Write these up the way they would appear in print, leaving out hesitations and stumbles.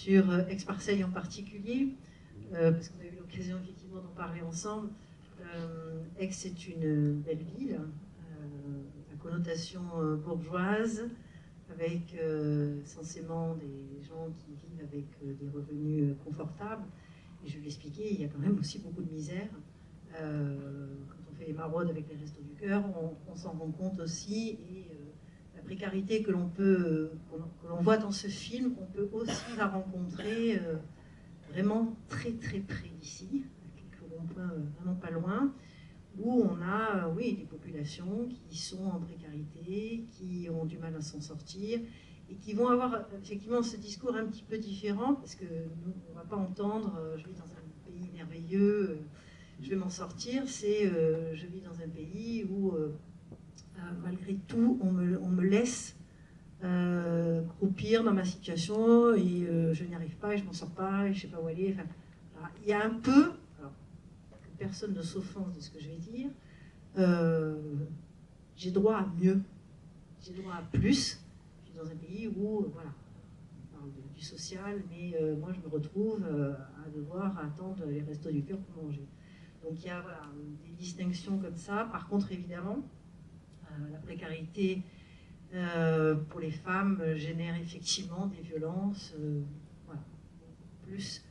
sur Aix-Marseille en particulier, parce qu'on a eu l'occasion effectivement d'en parler ensemble. Aix est une belle ville, à connotation bourgeoise, avec censément des gens qui vivent avec des revenus confortables. Et je l'expliquais, il y a quand même aussi beaucoup de misère. Quand on fait les maraudes avec les Restos du Cœur, on s'en rend compte aussi. Et la précarité que l'on voit dans ce film, on peut aussi la rencontrer vraiment très très près d'ici, à quelques ronds-points vraiment pas loin, où on a oui, des populations qui sont en précarité, qui ont du mal à s'en sortir, et qui vont avoir effectivement ce discours un petit peu différent, parce que nous, on ne va pas entendre je vis dans un pays merveilleux, je vais m'en sortir. C'est je vis dans un pays où malgré tout on me laisse croupir dans ma situation, et je n'y arrive pas, et je m'en sors pas, et je ne sais pas où aller. Enfin, il y a un peu, alors, que personne ne s'offense de ce que je vais dire, j'ai droit à mieux, j'ai droit à plus. Je suis dans un pays où, voilà, on parle du social, mais moi je me retrouve à devoir attendre les Restos du Cœur pour manger. Donc il y a voilà, des distinctions comme ça. Par contre, évidemment, la précarité pour les femmes génère effectivement des violences, voilà, plus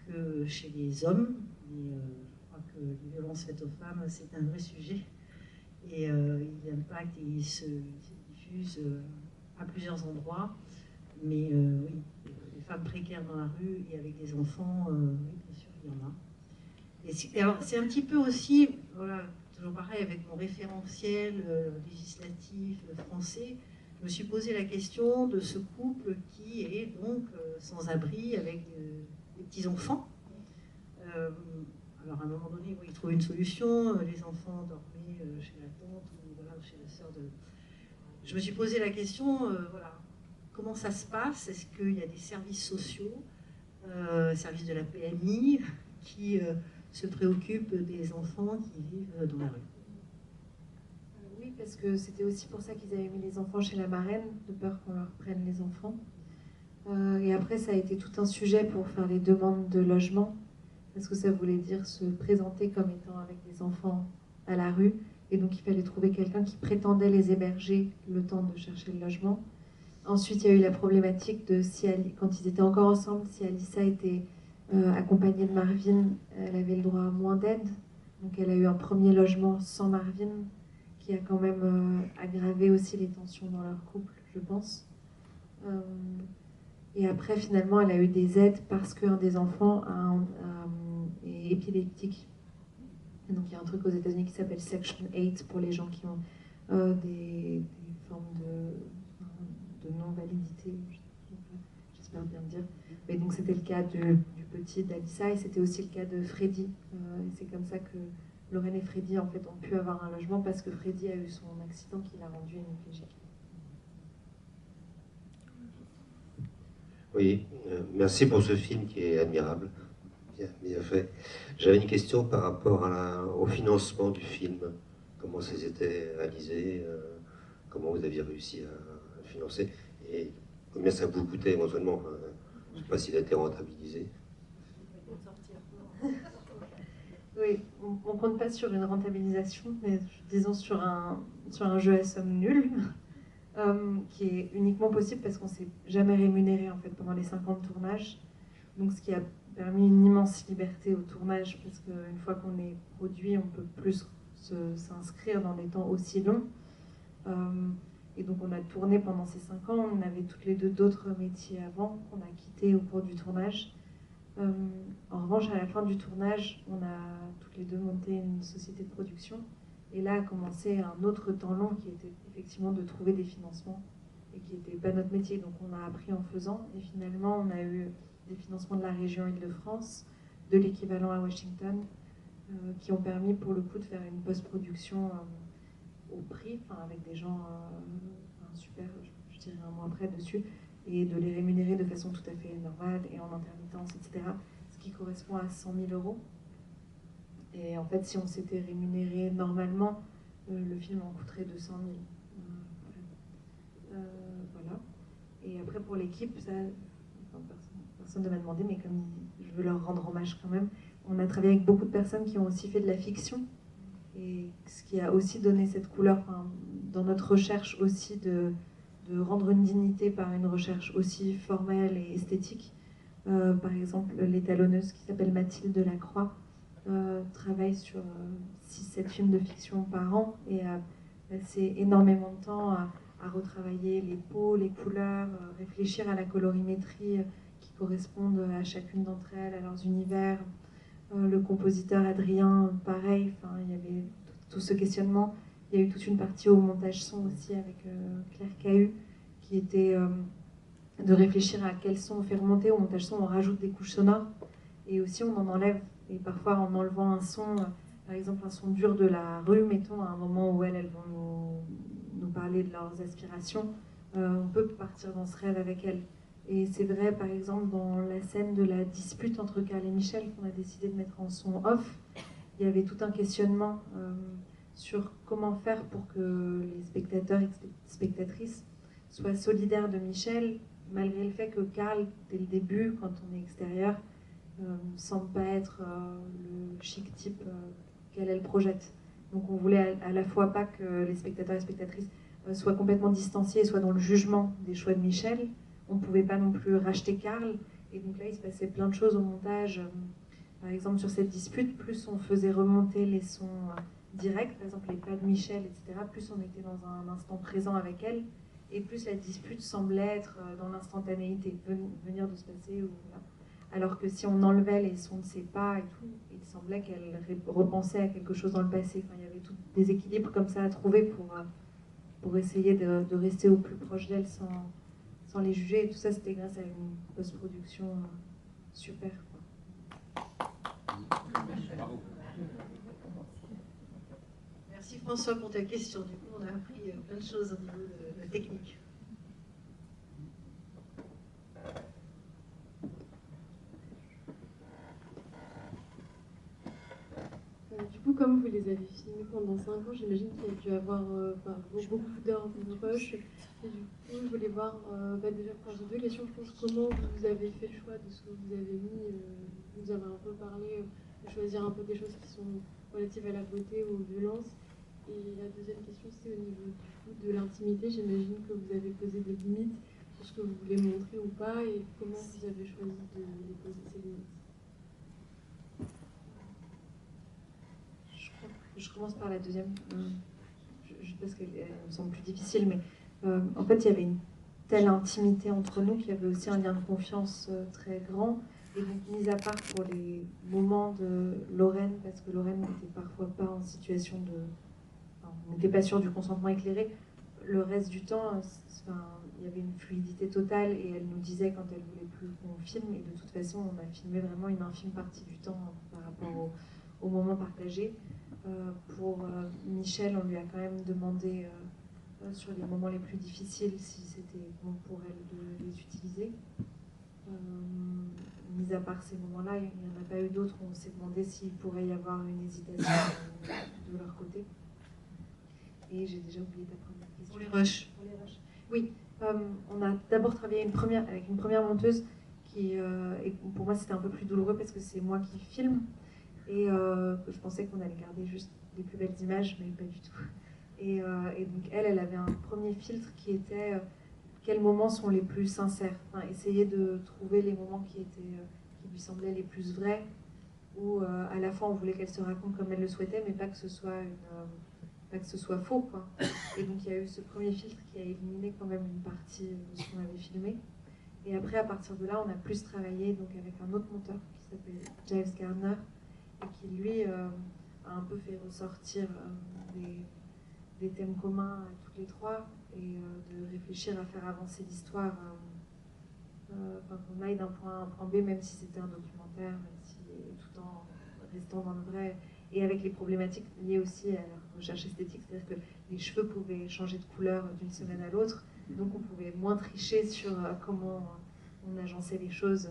que chez les hommes. Mais je crois que les violences faites aux femmes, c'est un vrai sujet. Et il impacte et il se diffuse à plusieurs endroits. Mais oui, les femmes précaires dans la rue et avec des enfants, oui, bien sûr, il y en a. Et alors, c'est un petit peu aussi, voilà, toujours pareil, avec mon référentiel législatif français, je me suis posé la question de ce couple qui est donc sans abri avec des petits-enfants. Alors à un moment donné, oui, ils trouvaient une solution, les enfants dormaient chez la tante ou voilà, chez la sœur de... Je me suis posé la question, voilà, comment ça se passe? Est-ce qu'il y a des services sociaux, services de la PMI, qui se préoccupent des enfants qui vivent dans la rue? Oui, parce que c'était aussi pour ça qu'ils avaient mis les enfants chez la marraine, de peur qu'on leur prenne les enfants. Et après, ça a été tout un sujet pour faire les demandes de logement, parce que ça voulait dire se présenter comme étant avec des enfants à la rue. Et donc, il fallait trouver quelqu'un qui prétendait les héberger le temps de chercher le logement. Ensuite, il y a eu la problématique de si, quand ils étaient encore ensemble, si Alissa était accompagnée de Marvin, elle avait le droit à moins d'aide. Donc, elle a eu un premier logement sans Marvin, qui a quand même aggravé aussi les tensions dans leur couple, je pense. Et après, finalement, elle a eu des aides parce qu'un des enfants est épileptique. Et donc, il y a un truc aux États-Unis qui s'appelle Section 8 pour les gens qui ont des formes de non-validité, j'espère bien le dire. Mais donc, c'était le cas du petit d'Alissa et c'était aussi le cas de Freddy. Et c'est comme ça que Lorraine et Freddy en fait, ont pu avoir un logement parce que Freddy a eu son accident qui l'a rendu hémiplégique. Oui, merci pour ce film qui est admirable, bien fait. J'avais une question par rapport au financement du film. Comment ça s'était réalisé, comment vous aviez réussi à financer, et combien ça vous coûtait éventuellement. Je ne sais pas s'il a été rentabilisé. Oui, on ne compte pas sur une rentabilisation, mais disons sur un jeu à somme nulle. Qui est uniquement possible parce qu'on ne s'est jamais rémunéré en fait pendant les 5 ans de tournage. Donc ce qui a permis une immense liberté au tournage parce qu'une fois qu'on est produit, on ne peut plus s'inscrire dans des temps aussi longs. Et donc on a tourné pendant ces 5 ans, on avait toutes les deux d'autres métiers avant qu'on a quittés au cours du tournage. En revanche, à la fin du tournage, on a toutes les deux monté une société de production. Et là a commencé un autre temps long qui était effectivement de trouver des financements et qui n'était pas notre métier. Donc on a appris en faisant et finalement on a eu des financements de la région Île-de-France, de l'équivalent à Washington, qui ont permis pour le coup de faire une post-production au prix, avec des gens super, je dirais un mois après dessus, et de les rémunérer de façon tout à fait normale et en intermittence, etc. Ce qui correspond à 100 000 euros. Et en fait, si on s'était rémunéré normalement, le film en coûterait 200 000. Voilà. Et après, pour l'équipe, personne personne ne m'a demandé, mais comme je veux leur rendre hommage quand même, on a travaillé avec beaucoup de personnes qui ont aussi fait de la fiction, et ce qui a aussi donné cette couleur, enfin, dans notre recherche aussi de rendre une dignité par une recherche aussi formelle et esthétique. Par exemple, l'étalonneuse qui s'appelle Mathilde Delacroix travaille sur 6-7 films de fiction par an et a passé énormément de temps à retravailler les peaux, les couleurs, réfléchir à la colorimétrie qui correspondent à chacune d'entre elles, à leurs univers. Le compositeur Adrien, pareil, il y avait tout ce questionnement. Il y a eu toute une partie au montage son aussi avec Claire Cahu, qui était de réfléchir à quel son on fait remonter. Au montage son, on rajoute des couches sonores et aussi on en enlève. Et parfois, en enlevant un son, par exemple un son dur de la rue, mettons, à un moment où elles vont nous parler de leurs aspirations, on peut partir dans ce rêve avec elles. Et c'est vrai, par exemple, dans la scène de la dispute entre Karl et Michel, qu'on a décidé de mettre en son off, il y avait tout un questionnement sur comment faire pour que les spectateurs et spectatrices soient solidaires de Michel, malgré le fait que Karl, dès le début, quand on est extérieur, ne semble pas être le chic type qu'elle projette. Donc on voulait à la fois pas que les spectateurs et spectatrices soient complètement distanciés et soient dans le jugement des choix de Michel. On ne pouvait pas non plus racheter Karl. Et donc là, il se passait plein de choses au montage. Par exemple, sur cette dispute, plus on faisait remonter les sons directs, par exemple les pas de Michel, etc., plus on était dans un instant présent avec elle, et plus la dispute semblait être dans l'instantanéité, venir de se passer. Ou, voilà. Alors que si on enlevait les sons de ses pas et tout, il semblait qu'elle repensait à quelque chose dans le passé. Enfin, il y avait tout des équilibres comme ça à trouver pour essayer de rester au plus proche d'elle sans les juger. Et tout ça, c'était grâce à une post-production super. Merci François pour ta question. Du coup, on a appris plein de choses au niveau de la technique. Du coup, comme vous les avez filmés pendant 5 ans, j'imagine qu'il y a dû avoir beaucoup d'heures de rush. Et du coup, je voulais voir, déjà, j'ai deux questions. Je pense comment vous avez fait le choix de ce que vous avez mis. Vous avez un peu parlé de choisir un peu des choses qui sont relatives à la beauté ou aux violences. Et la deuxième question, c'est au niveau du coup de l'intimité. J'imagine que vous avez posé des limites sur ce que vous voulez montrer ou pas. Et comment vous avez choisi de les poser ces limites? Je commence par la deuxième, parce qu'elle me semble plus difficile, mais en fait, il y avait une telle intimité entre nous qu'il y avait aussi un lien de confiance très grand. Et donc, mis à part pour les moments de Lorraine, parce que Lorraine n'était parfois pas en situation de... Enfin, on n'était pas sûr du consentement éclairé, le reste du temps, il y avait une fluidité totale et elle nous disait quand elle voulait plus qu'on filme. Et de toute façon, on a filmé vraiment une infime partie du temps par rapport au moment partagé. Pour Michel, on lui a quand même demandé sur les moments les plus difficiles si c'était bon pour elle de les utiliser. Mis à part ces moments-là, il n'y en a pas eu d'autres où on s'est demandé s'il pourrait y avoir une hésitation de leur côté. Et j'ai déjà oublié ta première question. Pour les rushs. Pour les rushs. Oui, on a d'abord travaillé avec une première monteuse qui, et pour moi, c'était un peu plus douloureux parce que c'est moi qui filme. Et je pensais qu'on allait garder juste les plus belles images, mais pas du tout. Et donc elle avait un premier filtre qui était quels moments sont les plus sincères. Enfin, essayer de trouver les moments qui lui semblaient les plus vrais, où à la fois on voulait qu'elle se raconte comme elle le souhaitait, mais pas que ce soit faux, quoi. Et donc il y a eu ce premier filtre qui a éliminé quand même une partie de ce qu'on avait filmé. Et après, à partir de là, on a plus travaillé donc avec un autre monteur qui s'appelle Giles Gardner, et qui lui a un peu fait ressortir des thèmes communs à toutes les trois et de réfléchir à faire avancer l'histoire, qu'on aille d'un point A à un point B, même si c'était un documentaire, même si, tout en restant dans le vrai, et avec les problématiques liées aussi à la recherche esthétique, c'est-à-dire que les cheveux pouvaient changer de couleur d'une semaine à l'autre, donc on pouvait moins tricher sur comment on agençait les choses.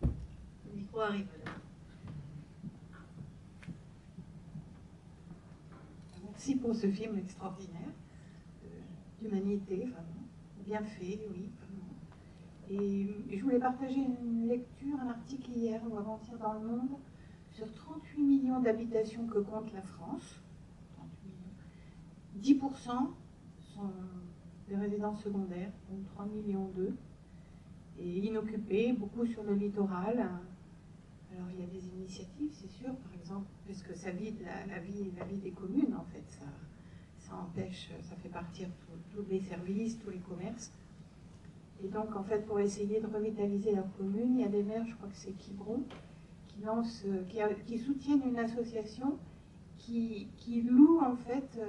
Le micro arrive. Merci pour pour ce film extraordinaire, d'humanité, vraiment, bien fait, oui, vraiment. Et je voulais partager une lecture, un article hier ou avant-hier dans Le Monde, sur 38 millions d'habitations que compte la France. 10% sont des résidences secondaires, donc 3 millions d'eux, et inoccupés, beaucoup sur le littoral. Alors il y a des initiatives, c'est sûr, par exemple, parce que ça vide la vie des communes, en fait, ça empêche, ça fait partir tous les services, tous les commerces. Et donc, en fait, pour essayer de revitaliser leur commune, il y a des maires, je crois que c'est Quiberon, qui soutiennent une association qui loue, en fait,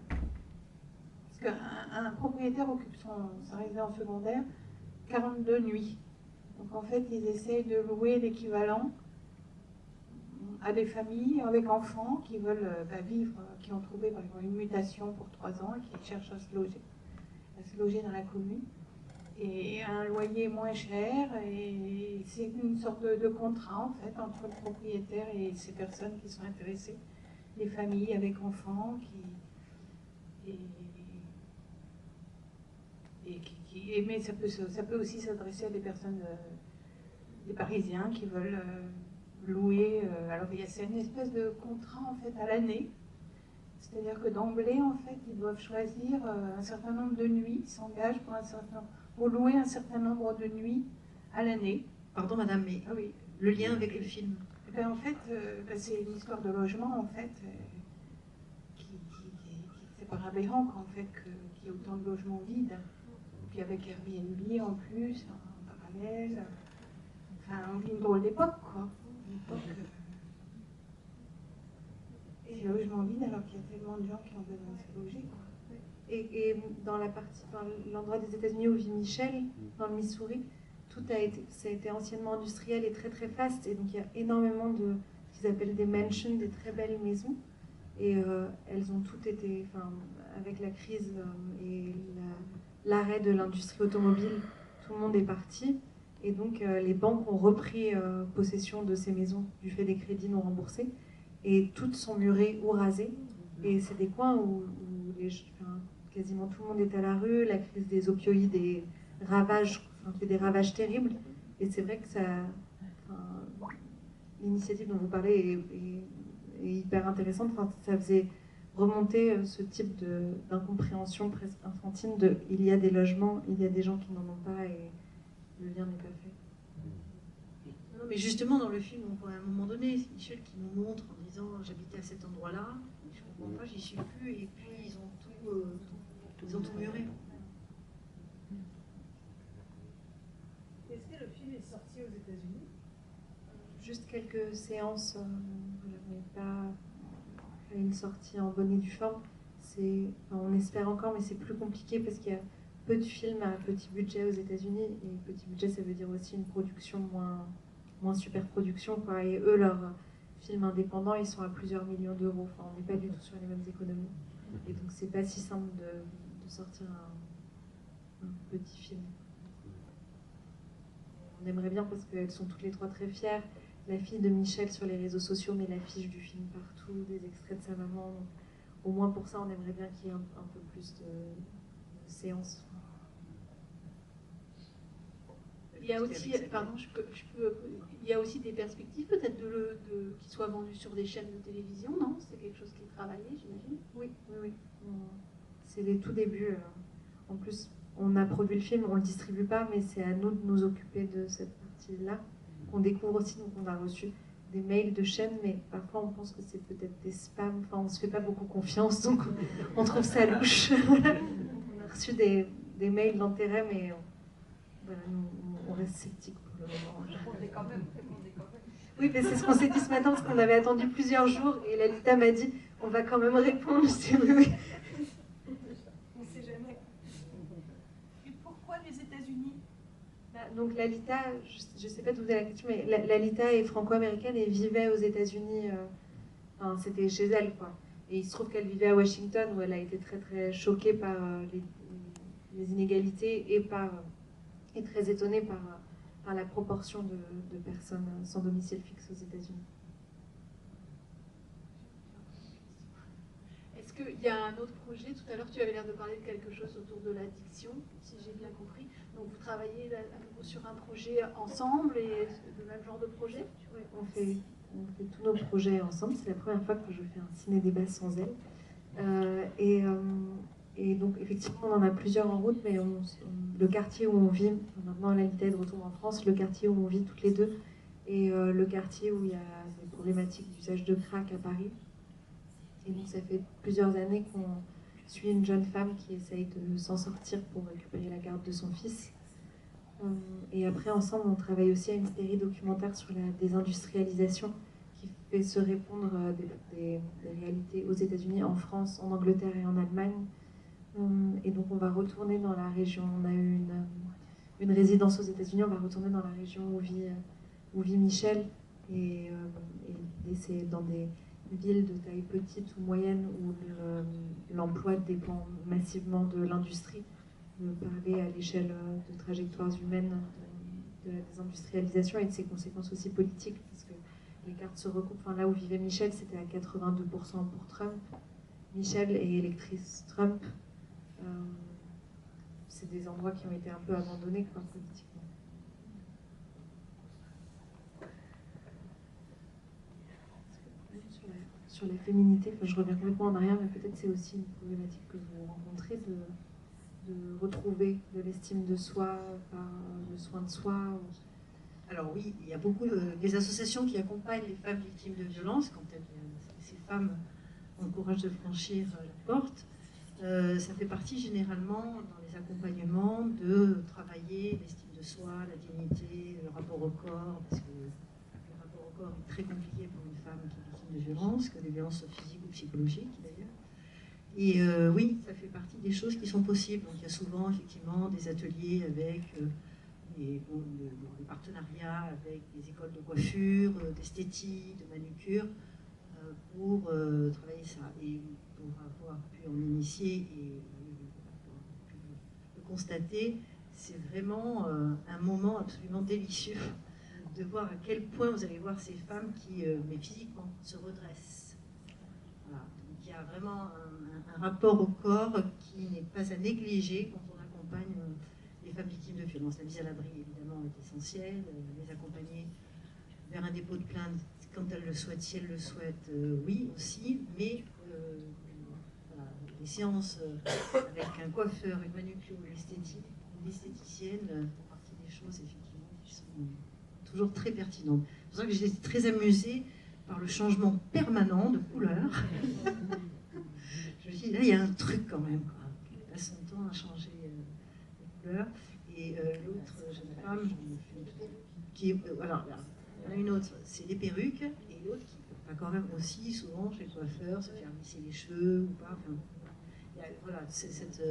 parce qu'un propriétaire occupe sa résidence secondaire 42 nuits. Donc, en fait, ils essayent de louer l'équivalent à des familles avec enfants qui veulent vivre, qui ont trouvé par exemple une mutation pour 3 ans et qui cherchent à se loger dans la commune. Et un loyer moins cher, et c'est une sorte de contrat en fait entre le propriétaire et ces personnes qui sont intéressées, les familles avec enfants mais ça peut aussi s'adresser à des personnes, des Parisiens qui veulent louer. Alors c'est une espèce de contrat en fait à l'année. C'est-à-dire que d'emblée, en fait, ils doivent choisir un certain nombre de nuits, ils s'engagent pour louer un certain nombre de nuits à l'année. Pardon, madame, mais ah oui. Le lien avec le film En fait, c'est une histoire de logement, en fait, c'est pas aberrant, en fait, qu'il y ait autant de logements vides. Puis avec Airbnb en plus, en parallèle. Enfin, on vit une drôle d'époque, quoi. Une époque, et logement vide alors qu'il y a tellement de gens qui ont besoin de se loger, quoi. Et dans l'endroit des États-Unis où vit Michel, dans le Missouri, ça a été anciennement industriel et très très vaste. Et donc il y a énormément de ce qu'ils appellent des mansions, des très belles maisons. Et elles ont toutes été, avec la crise et l'arrêt de l'industrie automobile, tout le monde est parti. Et donc les banques ont repris possession de ces maisons du fait des crédits non remboursés. Et toutes sont murées ou rasées. Et c'est des coins où quasiment tout le monde est à la rue. La crise des opioïdes fait des ravages terribles. Et c'est vrai que l'initiative dont vous parlez est hyper intéressante. Ça faisait remonter ce type d'incompréhension presque infantile il y a des logements, il y a des gens qui n'en ont pas et le lien n'est pas fait. Non, mais justement, dans le film, on voit à un moment donné Michel qui nous montre en disant j'habitais à cet endroit-là, je ne comprends pas, j'y suis plus, et puis ils ont tout muré. Est-ce que le film est sorti aux États-Unis? Juste quelques séances, mais pas une sortie en bonne et due forme. On espère encore, mais c'est plus compliqué parce qu'il y a peu de films à petit budget aux États-Unis, et petit budget, ça veut dire aussi une production moins super production, quoi. Et eux, leurs films indépendants, ils sont à plusieurs millions d'euros. Enfin, on n'est pas du tout sur les mêmes économies. Et donc, c'est pas si simple de sortir un petit film. On aimerait bien parce qu'elles sont toutes les trois très fières. La fille de Michel sur les réseaux sociaux met l'affiche du film partout, des extraits de sa maman. Donc, au moins pour ça, on aimerait bien qu'il y ait un peu plus de séances. Il y a aussi, il y a aussi des perspectives peut-être qu'il soit vendu sur des chaînes de télévision, non? C'est quelque chose qui est travaillé, j'imagine? Oui. C'est les tout débuts. En plus, on a produit le film, on ne le distribue pas, mais c'est à nous de nous occuper de cette partie-là. On découvre aussi, donc on a reçu des mails de chaînes, mais parfois on pense que c'est peut-être des spams. Enfin, on ne se fait pas beaucoup confiance, donc on trouve ça louche. On a reçu des mails d'intérêt, mais voilà, on reste sceptiques pour le moment. Répondez quand même. Oui, mais c'est ce qu'on s'est dit ce matin, parce qu'on avait attendu plusieurs jours, et Lalita m'a dit, on va quand même répondre. Je dis oui. On ne sait jamais. Et pourquoi les États-Unis? Donc Lalita, je ne sais pas d'où vous avez la question, mais Lalita est franco-américaine et vivait aux États-Unis. C'était chez elle, quoi. Et il se trouve qu'elle vivait à Washington, où elle a été très très choquée par les inégalités et très étonnée par la proportion de personnes sans domicile fixe aux États-Unis. Est-ce Est-ce qu'il y a un autre projet? Tout à l'heure, tu avais l'air de parler de quelque chose autour de l'addiction, si j'ai bien compris. Donc, vous travaillez là, à nouveau sur un projet ensemble et le même genre de projet? Oui, on fait tous nos projets ensemble. C'est la première fois que je fais un ciné-débat sans elle. Et donc, effectivement, on en a plusieurs en route, mais le quartier où on vit, maintenant Lalita est de retour en France, le quartier où on vit toutes les deux, et le quartier où il y a des problématiques d'usage de crack à Paris. Et donc, ça fait plusieurs années qu'on suit une jeune femme qui essaye de s'en sortir pour récupérer la garde de son fils. Et après, ensemble, on travaille aussi à une série documentaire sur la désindustrialisation qui fait se répondre des réalités aux États-Unis, en France, en Angleterre et en Allemagne. Et donc, on va retourner dans la région. On a eu une résidence aux États-Unis, on va retourner dans la région où vit Michel. Et c'est dans des villes de taille petite ou moyenne où l'emploi dépend massivement de l'industrie. De parler à l'échelle de trajectoires humaines de la désindustrialisation et de ses conséquences aussi politiques, parce que les cartes se recoupent. Enfin, là où vivait Michel, c'était à 82% pour Trump. Michel et électrice Trump, c'est des endroits qui ont été un peu abandonnés politiquement. Sur la féminité, je reviens complètement en arrière, mais peut-être c'est aussi une problématique que vous rencontrez de retrouver de l'estime de soi par le soin de soi. Alors oui, il y a beaucoup des associations qui accompagnent les femmes victimes de violences quand ces femmes ont le courage de franchir la porte. Ça fait partie généralement dans les accompagnements de travailler l'estime de soi, la dignité, le rapport au corps, parce que le rapport au corps est très compliqué pour une femme qui est victime de violences, que des violences physiques ou psychologiques d'ailleurs. Et oui, ça fait partie des choses qui sont possibles. Donc il y a souvent effectivement des ateliers avec des partenariats avec des écoles de coiffure, d'esthétique, de manucure, pour travailler ça. Et pour avoir pu en initier et pu le constater, c'est vraiment un moment absolument délicieux de voir à quel point vous allez voir ces femmes qui, mais physiquement, se redressent. Voilà. Donc il y a vraiment un rapport au corps qui n'est pas à négliger quand on accompagne les femmes victimes de violences. La mise à l'abri, évidemment, est essentielle. Les accompagner vers un dépôt de plainte quand elles le souhaitent, si elles le souhaitent, oui aussi, mais voilà, les séances avec un coiffeur, une manucure, une esthéticienne font partie des choses effectivement qui sont toujours très pertinentes. C'est pour ça que j'étais très amusée par le changement permanent de couleur. Je me dis, là, il y a un truc quand même, quoi. Il passe son temps à changer de couleur. Et l'autre jeune femme, qui est, alors, il y en a une autre, c'est les perruques, et l'autre qui va quand même aussi souvent chez le coiffeur se faire lisser les cheveux ou pas. Enfin, il y a, voilà, cette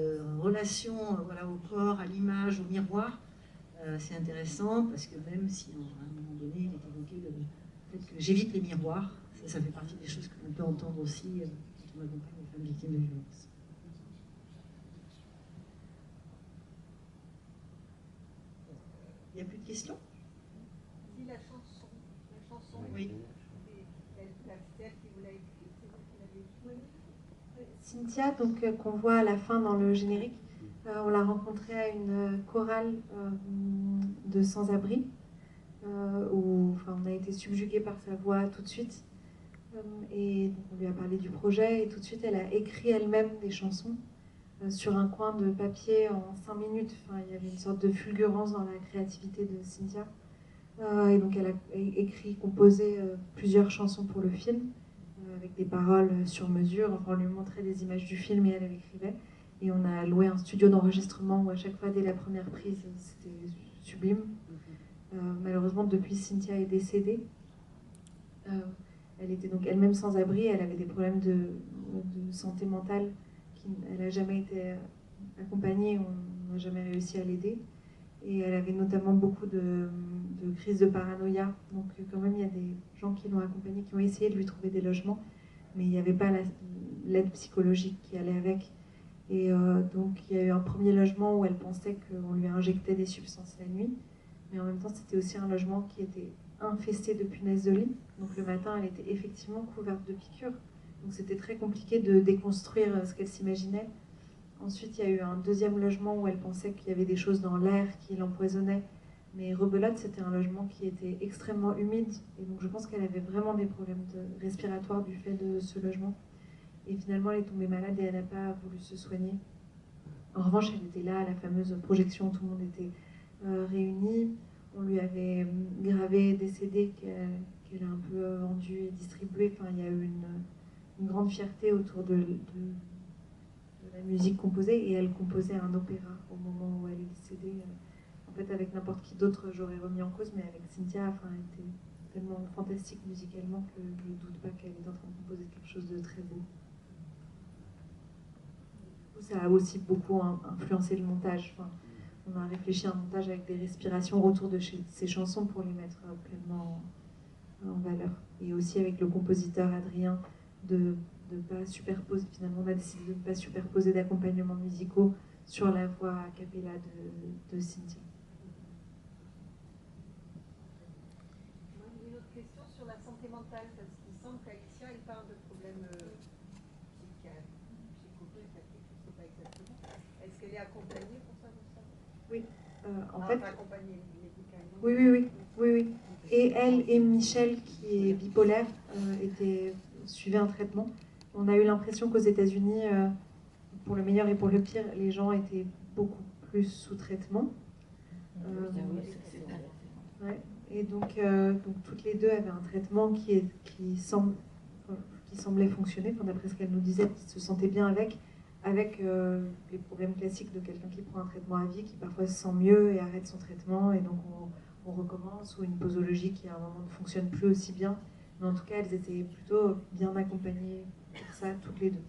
relation voilà, au corps, à l'image, au miroir, c'est intéressant parce que même si à un moment donné il est évoqué le fait que j'évite les miroirs, ça fait partie des choses que l'on peut entendre aussi quand on accompagne les femmes victimes de violences. Il n'y a plus de questions? La chanson, oui. Celle qui vous l'a écrite, c'est vous qui l'avez écrite. Cynthia, donc qu'on voit à la fin dans le générique, on l'a rencontrée à une chorale de sans-abri, où on a été subjugué par sa voix tout de suite. Et donc on lui a parlé du projet, et tout de suite elle a écrit elle-même des chansons sur un coin de papier en 5 minutes. Enfin, il y avait une sorte de fulgurance dans la créativité de Cynthia. Et donc elle a écrit, composé plusieurs chansons pour le film, avec des paroles sur mesure. Enfin, on lui montrait des images du film et elle écrivait. Et on a loué un studio d'enregistrement où à chaque fois, dès la première prise, c'était sublime. Malheureusement, depuis, Cynthia est décédée. Elle était donc elle-même sans abri, elle avait des problèmes de santé mentale, elle n'a jamais été accompagnée, on n'a jamais réussi à l'aider. Et elle avait notamment beaucoup de crises de paranoïa. Donc quand même, il y a des gens qui l'ont accompagnée, qui ont essayé de lui trouver des logements, mais il n'y avait pas l'aide psychologique qui allait avec. Et donc il y a eu un premier logement où elle pensait qu'on lui injectait des substances la nuit, mais en même temps c'était aussi un logement qui était infesté de punaises de lit. Donc le matin elle était effectivement couverte de piqûres, Donc c'était très compliqué de déconstruire ce qu'elle s'imaginait. Ensuite, il y a eu un deuxième logement où elle pensait qu'il y avait des choses dans l'air qui l'empoisonnaient. Mais Rebelote, c'était un logement qui était extrêmement humide. Et donc je pense qu'elle avait vraiment des problèmes respiratoires du fait de ce logement. Et finalement, elle est tombée malade et elle n'a pas voulu se soigner. En revanche, elle était là à la fameuse projection, tout le monde était réuni. On lui avait gravé des CD qu'elle a un peu vendus et distribués. Enfin, il y a eu une grande fierté autour de la musique composée. Et elle composait un opéra au moment où elle est décédée. En fait, avec n'importe qui d'autre, j'aurais remis en cause, mais avec Cynthia, enfin, elle était tellement fantastique musicalement que je ne doute pas qu'elle est en train de composer quelque chose de très beau. Ça a aussi beaucoup influencé le montage. Enfin, on a réfléchi à un montage avec des respirations autour de ces chansons pour les mettre pleinement en valeur. Et aussi avec le compositeur Adrien, de pas superposer, finalement on a décidé de ne pas superposer d'accompagnements musicaux sur la voix a cappella de Cynthia. Une autre question sur la santé mentale, parce qu'il semble qu'Alicia elle parle de problèmes psychiatriques, je ne sais pas exactement. Est-ce qu'elle est accompagnée pour ça? Oui, en fait. Accompagnée médicalement. Oui. Et elle et Michel, qui est bipolaire, suivaient un traitement. On a eu l'impression qu'aux États-Unis, pour le meilleur et pour le pire, les gens étaient beaucoup plus sous traitement. Ouais. Et donc toutes les deux avaient un traitement qui semblait fonctionner, d'après ce qu'elle nous disait, qui se sentait bien avec les problèmes classiques de quelqu'un qui prend un traitement à vie, qui parfois se sent mieux et arrête son traitement, et donc on recommence, ou une posologie qui à un moment ne fonctionne plus aussi bien. Mais en tout cas, elles étaient plutôt bien accompagnées pour ça, toutes les deux.